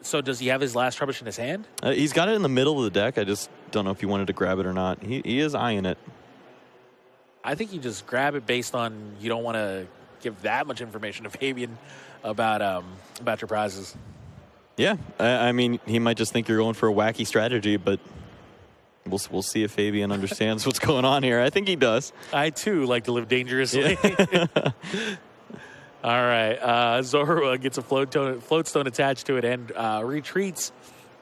Speaker 2: So does he have his last Trubbish in his hand?
Speaker 1: He's got it in the middle of the deck. I just don't know if he wanted to grab it or not. He is eyeing it.
Speaker 2: I think you just grab it based on you don't want to give that much information to Fabien about your prizes.
Speaker 1: Yeah, I mean, he might just think you're going for a wacky strategy, but we'll see if Fabien understands what's going on here. I think he does.
Speaker 2: I, too, like to live dangerously. Yeah. All right. Zorua gets a floatstone attached to it and retreats.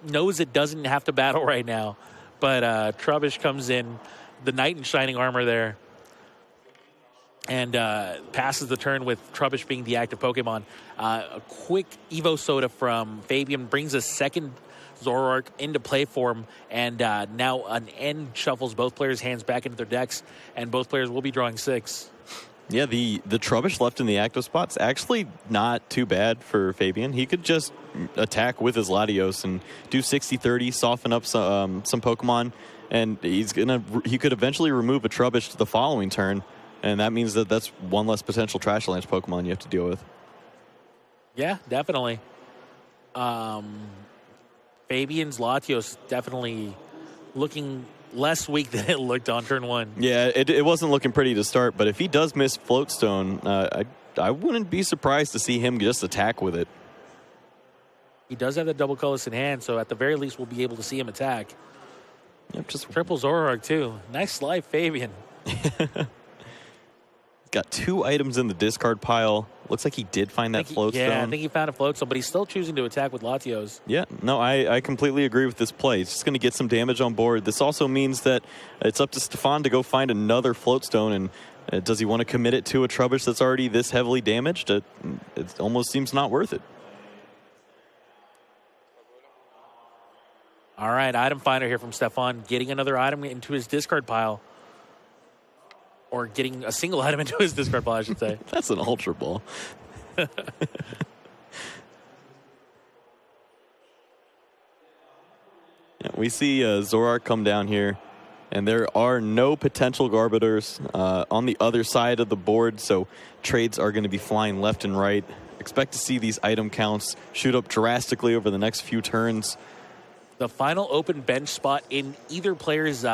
Speaker 2: Knows it doesn't have to battle right now. But Trubbish comes in, the Knight in Shining Armor there, and passes the turn with Trubbish being the active Pokemon. A quick Evo Soda from Fabien brings a second Zoroark into play for him, and now an end shuffles both players' hands back into their decks, and both players will be drawing 6.
Speaker 1: Yeah, the Trubbish left in the active spot's actually not too bad for Fabien. He could just attack with his Latios and do 60-30, soften up some Pokemon, and he could eventually remove a Trubbish to the following turn, and that means that's 1 less potential Trash Lance Pokemon you have to deal with.
Speaker 2: Yeah, definitely. Fabian's Latios definitely looking less weak than it looked on turn 1.
Speaker 1: Yeah, it wasn't looking pretty to start, but if he does miss Floatstone, I wouldn't be surprised to see him just attack with it.
Speaker 2: He does have the double colorless in hand, so at the very least we'll be able to see him attack.
Speaker 1: Yep, just
Speaker 2: triple Zoroark too. Nice slide, Fabien.
Speaker 1: Got 2 items in the discard pile. Looks like he did find that Floatstone.
Speaker 2: Yeah, I think he found a Floatstone, but he's still choosing to attack with Latios.
Speaker 1: Yeah, no, I completely agree with this play. He's just going to get some damage on board. This also means that it's up to Stephane to go find another Floatstone, and does he want to commit it to a Trubbish that's already this heavily damaged? It almost seems not worth it.
Speaker 2: All right, item finder here from Stephane, getting another item into his discard pile. Or getting a single item into his discard pile, I should say.
Speaker 1: That's an Ultra Ball. Yeah, we see Zoroark come down here, and there are no potential Garbodors on the other side of the board, so trades are going to be flying left and right. Expect to see these item counts shoot up drastically over the next few turns.
Speaker 2: The final open bench spot in either player's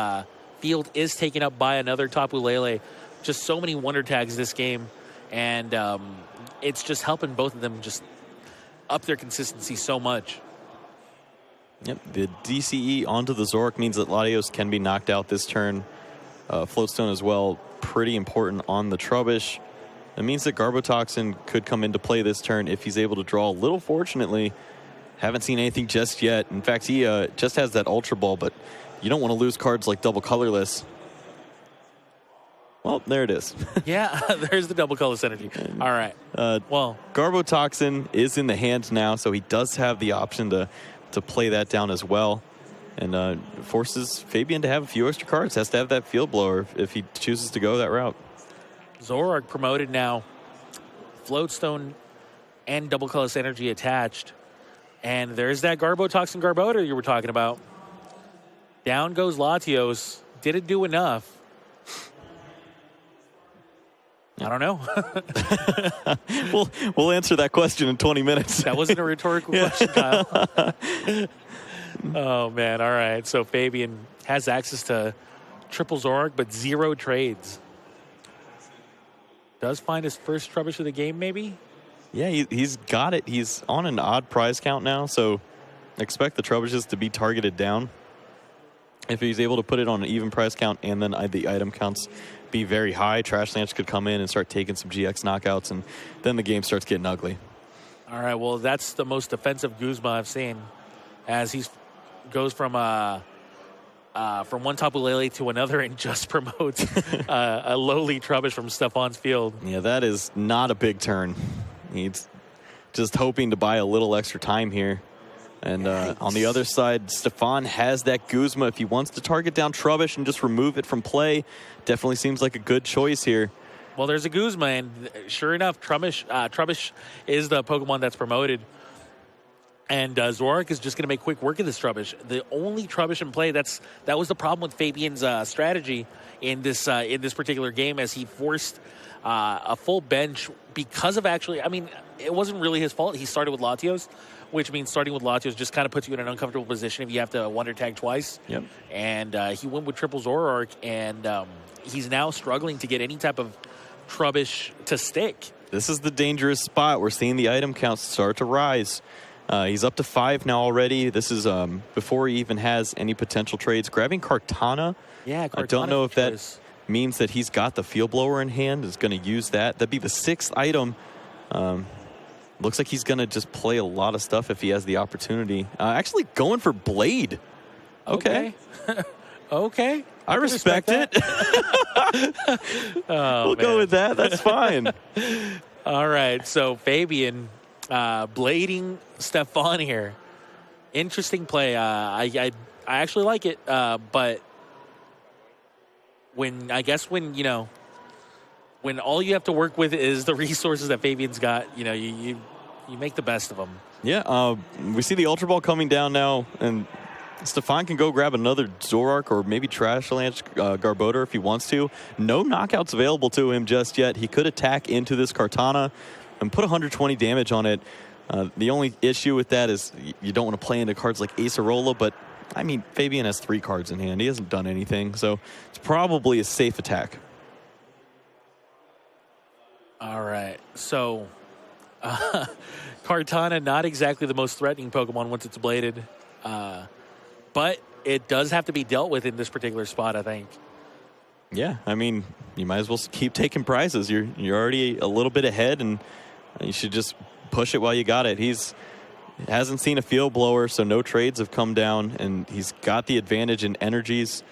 Speaker 2: field is taken up by another Tapu Lele. Just so many wonder tags this game, and it's just helping both of them just up their consistency so much.
Speaker 1: Yep, the DCE onto the Zoroark means that Latios can be knocked out this turn. Floatstone as well, pretty important on the Trubbish. It means that Garbotoxin could come into play this turn if he's able to draw. A little fortunately, haven't seen anything just yet. In fact, he just has that Ultra Ball, but you don't want to lose cards like double colorless. Well, there it is.
Speaker 2: Yeah, there's the double colorless energy. All right. Well,
Speaker 1: Garbotoxin is in the hand now, so he does have the option to play that down as well. And forces Fabien to have a few extra cards. Has to have that Field Blower if he chooses to go that route.
Speaker 2: Zoroark promoted now. Floatstone and double colorless energy attached. And there's that Garbotoxin Garbodor you were talking about. Down goes Latios. Did it do enough? I don't know.
Speaker 1: We'll answer that question in 20 minutes.
Speaker 2: That wasn't a rhetorical question, Kyle. Oh, man. All right. So Fabien has access to triple Zoroark, but 0 trades. Does find his first Trubbish of the game, maybe?
Speaker 1: Yeah, he's got it. He's on an odd prize count now, so expect the Trubbishes to be targeted down. If he's able to put it on an even price count and then the item counts be very high, Trash Lance could come in and start taking some GX knockouts, and then the game starts getting ugly.
Speaker 2: All right, well, that's the most defensive Guzma I've seen, as he's goes from one Tapu Lele to another and just promotes a lowly Trubbish from Stephane's field.
Speaker 1: Yeah, that is not a big turn. He's just hoping to buy a little extra time here. And on the other side, Stephane has that Guzma. If he wants to target down Trubbish and just remove it from play, definitely seems like a good choice here.
Speaker 2: Well, there's a Guzma, and sure enough, Trubbish is the Pokemon that's promoted. And Zoroark is just going to make quick work of this Trubbish. The only Trubbish in play, that was the problem with Fabian's strategy in this particular game, as he forced a full bench because of it wasn't really his fault. He started with Latios, which means starting with Latios just kind of puts you in an uncomfortable position if you have to Wonder Tag twice.
Speaker 1: Yep.
Speaker 2: And he went with triple Zoroark, and he's now struggling to get any type of Trubbish to stick.
Speaker 1: This is the dangerous spot. We're seeing the item counts start to rise. He's up to 5 now already. This is before he even has any potential trades. Grabbing Kartana.
Speaker 2: Yeah, Kartana.
Speaker 1: I don't know if that means that he's got the Field Blower in hand, is going to use that. That'd be the 6th item. Looks like he's going to just play a lot of stuff if he has the opportunity. Actually going for Blade. Okay.
Speaker 2: Okay.
Speaker 1: I respect it. We'll go with that. That's fine.
Speaker 2: All right. So Fabien blading Stephane here. Interesting play. I actually like it. But when all you have to work with is the resources that Fabian's got, you make the best of them.
Speaker 1: Yeah. We see the Ultra Ball coming down now, and Stephane can go grab another Zoroark or maybe Trashalanche Garbodor if he wants to. No knockouts available to him just yet. He could attack into this Kartana and put 120 damage on it. The only issue with that is you don't want to play into cards like Acerola, but I mean, Fabien has 3 cards in hand. He hasn't done anything, so it's probably a safe attack.
Speaker 2: All right, so Kartana, not exactly the most threatening Pokemon once it's bladed. But it does have to be dealt with in this particular spot, I think.
Speaker 1: Yeah, I mean, you might as well keep taking prizes. You're already a little bit ahead, and you should just push it while you got it. Hasn't seen a Field Blower, so no trades have come down, and he's got the advantage in energies.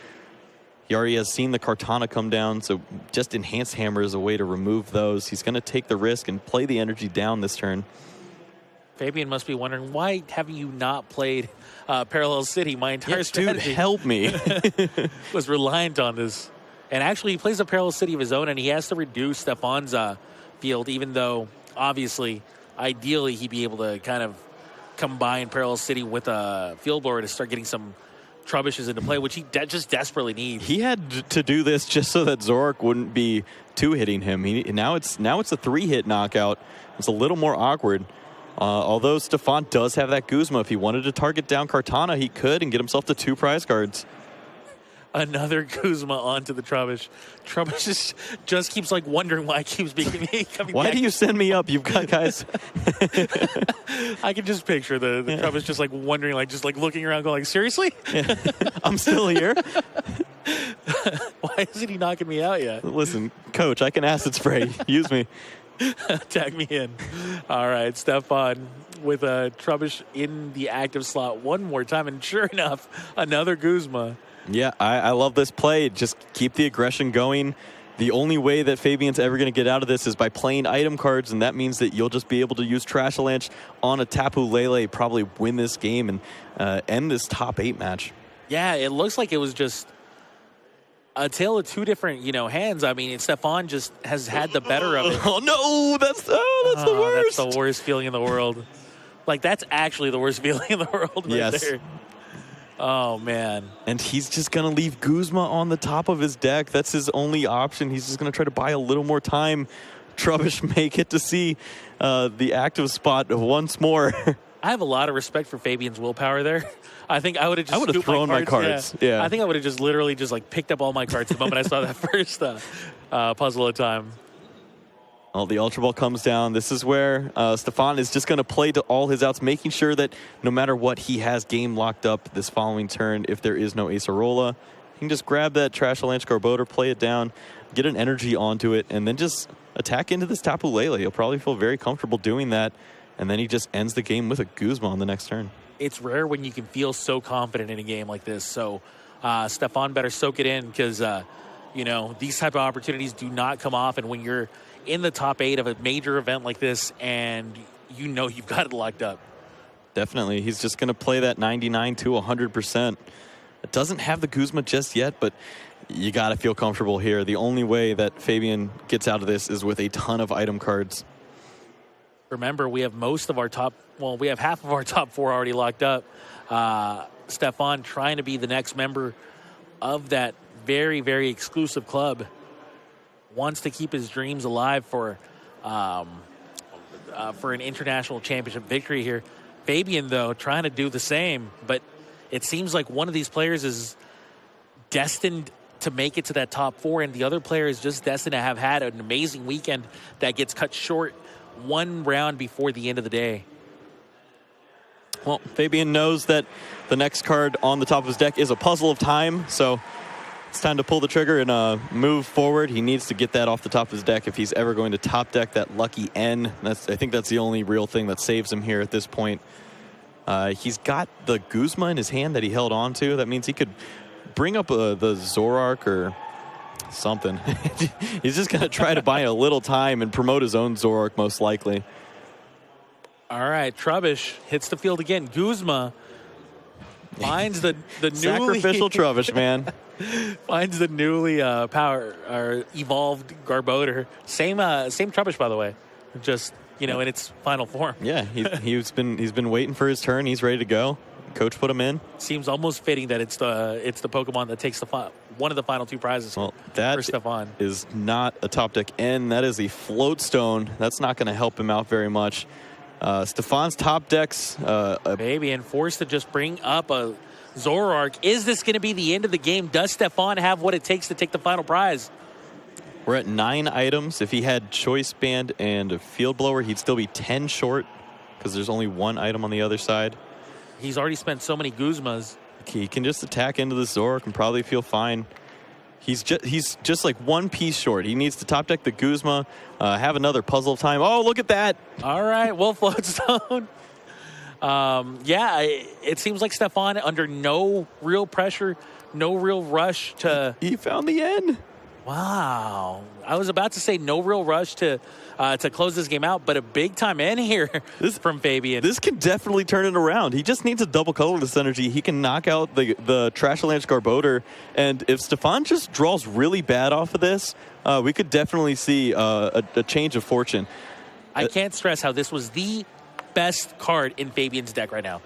Speaker 1: He already has seen the Kartana come down, so just Enhanced Hammer is a way to remove those. He's going to take the risk and play the energy down this turn.
Speaker 2: Fabien must be wondering, why have you not played Parallel City? My entire strategy,
Speaker 1: dude, help me.
Speaker 2: was reliant on this. And actually, he plays a Parallel City of his own, and he has to reduce Stephane's field, even though, obviously, ideally, he'd be able to kind of combine Parallel City with a Field Blower to start getting some Trubbishes into play, which he just desperately needs. He
Speaker 1: had to do this just so that Zoroark wouldn't be 2-hitting him. Now it's a 3-hit knockout. It's a little more awkward. Although Stephane does have that Guzma, if he wanted to target down Kartana, he could and get himself to 2 prize cards.
Speaker 2: Another Guzma onto the Trubbish. Trubbish just keeps wondering why it keeps coming
Speaker 1: why
Speaker 2: back.
Speaker 1: Do you send me up? You've got guys.
Speaker 2: I can just picture the Trubbish just wondering, looking around going, seriously?
Speaker 1: Yeah. I'm still here.
Speaker 2: Why isn't he knocking me out yet?
Speaker 1: Listen, coach, I can acid spray. Use me.
Speaker 2: Tag me in. All right, Stephane with a Trubbish in the active slot one more time, and sure enough, another Guzma.
Speaker 1: Yeah, I love this play. Just keep the aggression going. The only way that Fabien's ever going to get out of this is by playing item cards, and that means that you'll just be able to use Trashalanche on a Tapu Lele, probably win this game and end this top 8 match.
Speaker 2: Yeah, it looks like it was just a tale of 2 different, hands. I mean, Stephane just has had the better of it.
Speaker 1: Oh, no, that's the worst.
Speaker 2: That's the worst feeling in the world. That's actually the worst feeling in the world right there. Oh, man.
Speaker 1: And he's just going to leave Guzma on the top of his deck. That's his only option. He's just going to try to buy a little more time. Trubbish may get to see the active spot once more.
Speaker 2: I have a lot of respect for Fabien's willpower there. I think I would have just
Speaker 1: thrown my cards. Yeah.
Speaker 2: I think I would have just literally picked up all my cards the moment I saw that first puzzle of time.
Speaker 1: Well, the Ultra Ball comes down. This is where Stephane is just going to play to all his outs, making sure that no matter what, he has game locked up this following turn. If there is no Acerola, he can just grab that Trashalanche Garbodor, play it down, get an energy onto it, and then just attack into this Tapu Lele. He'll probably feel very comfortable doing that, and then he just ends the game with a Guzma on the next turn.
Speaker 2: it's rare when you can feel so confident in a game like this. So Stephane better soak it in because, these type of opportunities do not come off. And when you're in the top 8 of a major event like this and you've got it locked up.
Speaker 1: Definitely. He's just going to play that 99 to 100%. It doesn't have the Guzma just yet, but you got to feel comfortable here. The only way that Fabien gets out of this is with a ton of item cards.
Speaker 2: Remember, we have we have half of our top 4 already locked up. Stephane trying to be the next member of that very, very exclusive club. Wants to keep his dreams alive for an international championship victory here. Fabien, though, trying to do the same, but it seems like one of these players is destined to make it to that top 4, and the other player is just destined to have had an amazing weekend that gets cut short one round before the end of the day.
Speaker 1: Well, Fabien knows that the next card on the top of his deck is a Puzzle of Time, so it's time to pull the trigger and move forward. He needs to get that off the top of his deck if he's ever going to top deck that lucky N. I think that's the only real thing that saves him here at this point. He's got the Guzma in his hand that he held on to. That means he could bring up the Zoroark or something. He's just going to try to buy a little time and promote his own Zoroark, most likely.
Speaker 2: All right, Trubbish hits the field again. Guzma finds the newly
Speaker 1: sacrificial Trubbish, man.
Speaker 2: Finds the newly evolved Garbodor. Same Trubbish, by the way. Just in its final form.
Speaker 1: Yeah, he's been waiting for his turn. He's ready to go. Coach put him in.
Speaker 2: Seems almost fitting that it's the Pokemon that takes one of the final 2 prizes.
Speaker 1: Well, that
Speaker 2: for Stephane
Speaker 1: is not a top deck N. That is a Float Stone. That's not going to help him out very much. Stephane's top decks.
Speaker 2: Fabien forced to just bring up a Zoroark. Is this going to be the end of the game? Does Stephane have what it takes to take the final prize?
Speaker 1: We're at 9 items. If he had Choice Band and a Field Blower, he'd still be 10 short because there's only 1 item on the other side.
Speaker 2: He's already spent so many Guzmas.
Speaker 1: He can just attack into the Zoroark and probably feel fine. He's just like 1 piece short. He needs to top deck the Guzma, have another Puzzle of Time. Oh, look at that.
Speaker 2: All right, well, Float Stone. It seems like Stephane under no real pressure, no real rush to...
Speaker 1: He found the N.
Speaker 2: Wow. I was about to say no real rush to close this game out, but a big-time N here from Fabien.
Speaker 1: This can definitely turn it around. He just needs to double color this energy. He can knock out the Trashalanche Garbodor, and if Stephane just draws really bad off of this, we could definitely see a change of fortune.
Speaker 2: I can't stress how this was the best card in Fabien's deck right now.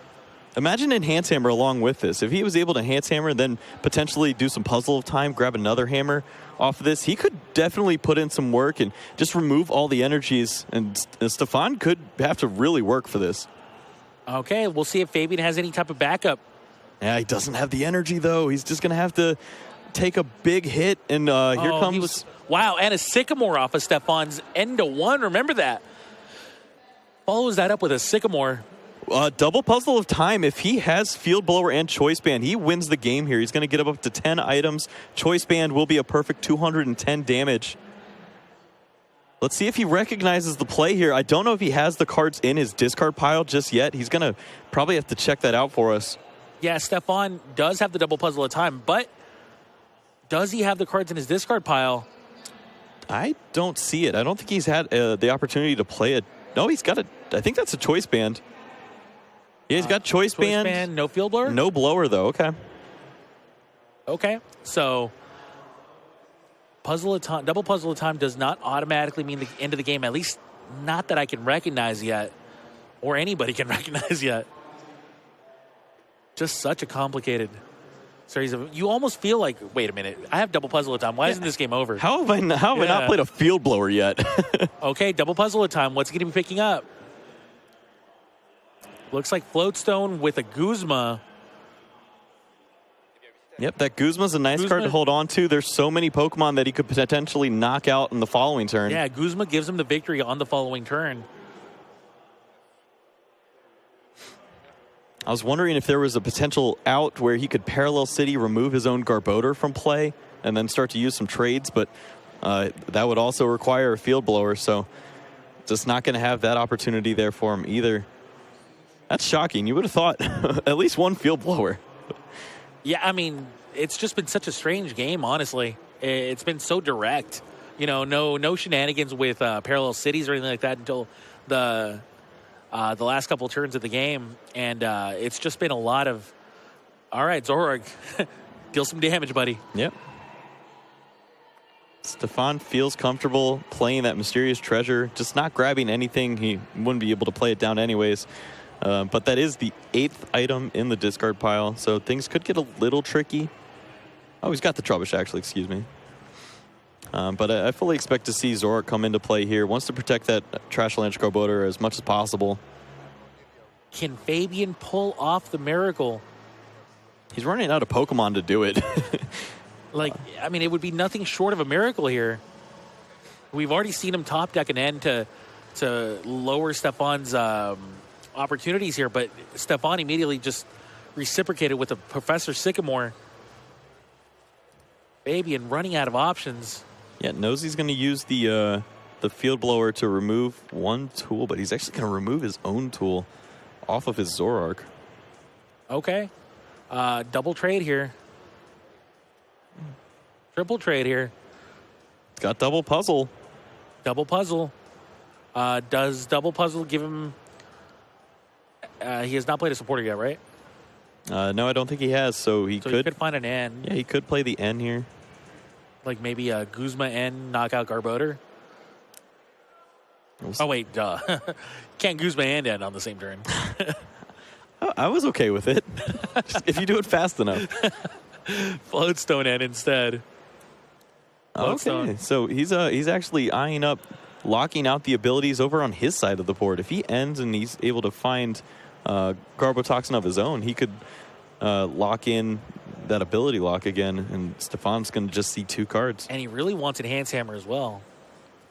Speaker 1: Imagine Enhance Hammer along with this. If he was able to Enhance Hammer and then potentially do some Puzzle of Time, grab another hammer off of this, he could definitely put in some work and just remove all the energies, and Stephane could have to really work for this.
Speaker 2: Okay, we'll see if Fabien has any type of backup.
Speaker 1: Yeah, he doesn't have the energy, though. He's just going to have to take a big hit, and here comes...
Speaker 2: Wow, and a Sycamore off of Stephane's end to 1. Remember that. Follows that up with a Sycamore.
Speaker 1: Double Puzzle of Time. If he has Field Blower and Choice Band, he wins the game here. He's going to get up to 10 items. Choice Band will be a perfect 210 damage. Let's see if he recognizes the play here. I don't know if he has the cards in his discard pile just yet. He's going to probably have to check that out for us.
Speaker 2: Yeah, Stephane does have the Double Puzzle of Time, but does he have the cards in his discard pile?
Speaker 1: I don't see it. I don't think he's had the opportunity to play it. No, he's got I think that's a Choice Band. Yeah, he's got Choice Band.
Speaker 2: No Field Blower?
Speaker 1: No Blower, though. Okay,
Speaker 2: so Double Puzzle of Time does not automatically mean the end of the game, at least not that I can recognize yet, or anybody can recognize yet. Just such a complicated series of... You almost feel like, wait a minute, I have Double Puzzle of Time. Why isn't this game over?
Speaker 1: How have I not played a Field Blower yet?
Speaker 2: Okay, Double Puzzle of Time. What's he going to be picking up? Looks like Float Stone with a Guzma.
Speaker 1: Yep, that Guzma's a nice card to hold on to. There's so many Pokemon that he could potentially knock out in the following turn.
Speaker 2: Yeah, Guzma gives him the victory on the following turn.
Speaker 1: I was wondering if there was a potential out where he could Parallel City, remove his own Garbodor from play, and then start to use some trades, but that would also require a Field Blower, so just not going to have that opportunity there for him either. That's shocking. You would have thought at least one field blower.
Speaker 2: Yeah, I mean, it's just been such a strange game, honestly. It's been so direct. You know, no shenanigans with parallel cities or anything like that until the last couple turns of the game. And it's just been a lot of, all right, Zorog, deal some damage, buddy.
Speaker 1: Yep. Stephane feels comfortable playing that mysterious treasure, just not grabbing anything. He wouldn't be able to play it down anyways. But that is the 8th item in the discard pile, so things could get a little tricky. Oh, he's got the Trubbish, actually, excuse me. But I fully expect to see Zork come into play here. Wants to protect that Trashalanche Garbodor as much as possible.
Speaker 2: Can Fabien pull off the miracle?
Speaker 1: He's running out of Pokemon to do it.
Speaker 2: Like, I mean, it would be nothing short of a miracle here. We've already seen him top deck an end to lower Stephane's opportunities here, but Stephane immediately just reciprocated with a Professor Sycamore. Fabien running out of options.
Speaker 1: Yeah, knows he's going to use the field blower to remove one tool, but he's actually going to remove his own tool off of his Zoroark.
Speaker 2: Okay. Double trade here. Triple trade here.
Speaker 1: It's got double puzzle.
Speaker 2: Double puzzle. Does double puzzle give him... he has not played a supporter yet, right?
Speaker 1: No, I don't think he has, so he could
Speaker 2: find an N.
Speaker 1: Yeah, he could play the N here.
Speaker 2: Like maybe a Guzma N knockout Garbodor. Oh, wait, duh. Can't Guzma and N on the same turn.
Speaker 1: I was okay with it. If you do it fast enough.
Speaker 2: Floatstone N instead.
Speaker 1: Okay, so he's actually eyeing up locking out the abilities over on his side of the board. If he ends and he's able to find Garbotoxin of his own, he could lock in that ability lock again, and Stephane's going to just see 2 cards.
Speaker 2: And he really wants Enhance Hammer as well.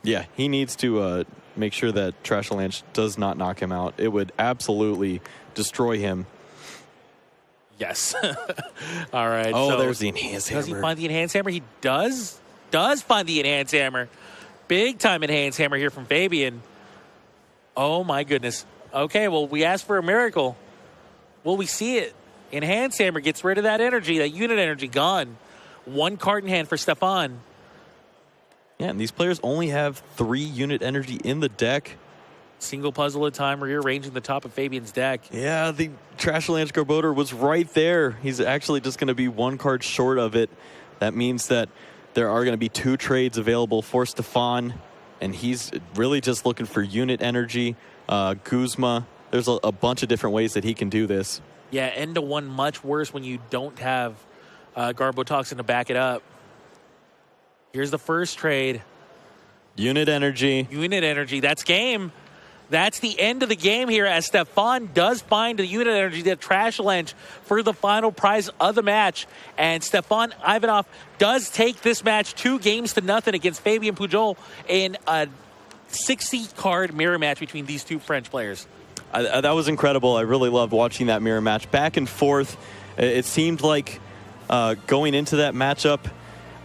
Speaker 1: Yeah, he needs to make sure that Trashalanche does not knock him out. It would absolutely destroy him.
Speaker 2: Yes. All right.
Speaker 1: Oh,
Speaker 2: so
Speaker 1: there's the Enhance Hammer.
Speaker 2: Does he find the Enhance Hammer? He does find the Enhance Hammer. Big time Enhance Hammer here from Fabien. Oh, my goodness. Okay, well, we asked for a miracle. Will we see it? Enhance Hammer gets rid of that energy, that unit energy gone. 1 card in hand for Stephane.
Speaker 1: Yeah, and these players only have 3 unit energy in the deck.
Speaker 2: Single puzzle at a time, rearranging the top of Fabien's deck.
Speaker 1: Yeah, the Trashalanche Garbodor was right there. He's actually just going to be 1 card short of it. That means that there are going to be 2 trades available for Stephane, and he's really just looking for unit energy. Guzma, there's a bunch of different ways that he can do this.
Speaker 2: Yeah, end to 1 much worse when you don't have Garbotoxin to back it up. Here's the first trade.
Speaker 1: Unit energy.
Speaker 2: Unit energy. That's game. That's the end of the game here as Stephane does find the unit energy, the Trashalanche, for the final prize of the match. And Stephane Ivanoff does take this match 2-0 against Fabien Pujol in a 60-card mirror match between these 2 French players.
Speaker 1: That was incredible. I really loved watching that mirror match. Back and forth. It seemed like going into that matchup,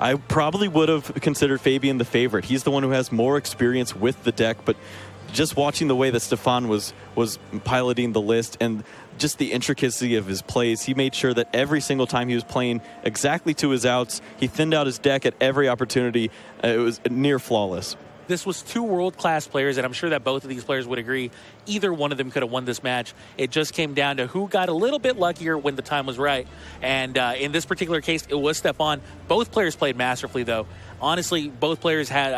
Speaker 1: I probably would have considered Fabien the favorite. He's the one who has more experience with the deck, but just watching the way that Stephane was piloting the list and just the intricacy of his plays, he made sure that every single time he was playing exactly to his outs, he thinned out his deck at every opportunity. It was near flawless.
Speaker 2: This was 2 world-class players, and I'm sure that both of these players would agree either one of them could have won this match. It just came down to who got a little bit luckier when the time was right. And in this particular case, it was Stephane. Both players played masterfully, though. Honestly, both players had